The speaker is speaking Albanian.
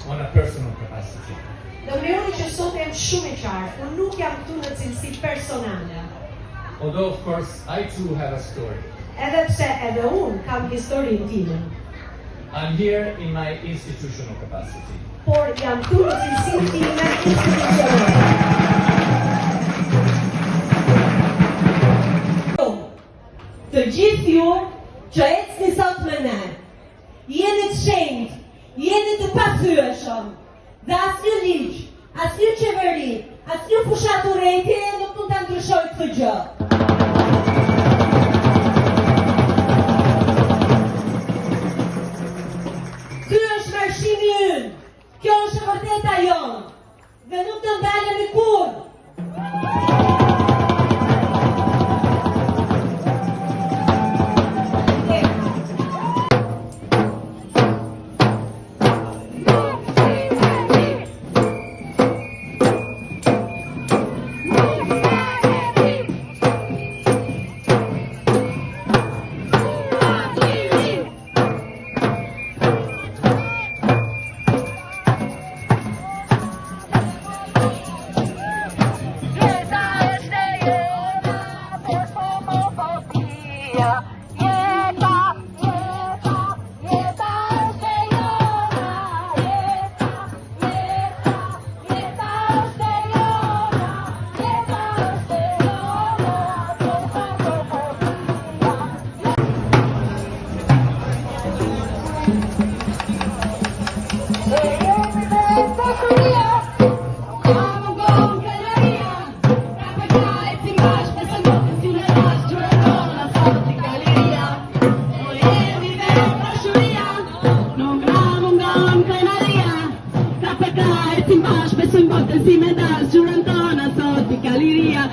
on a personal capacity. Do mënyrë që sot jam shumë I qartë, unë nuk jam këtu në cilësi personale. Although, of course, I too have a story. Edhe pse edhe unë kam historinë time. I'm here in my institutional capacity. Por jam këtu në cilësinë time institucionale. Të gjithë ju që ecni sot me ne, jeni të shenjtë, jeni të pathyeshëm, dhe asnjë ligj, asnjë qeveri, asnjë fushat urrejtje nuk mund ta ndryshojë këtë gjë. Ky është marshimi ynë, kjo është e vërteta jonë, dhe nuk të ndalemi kurrë. Si me das, giurando una sottica liria,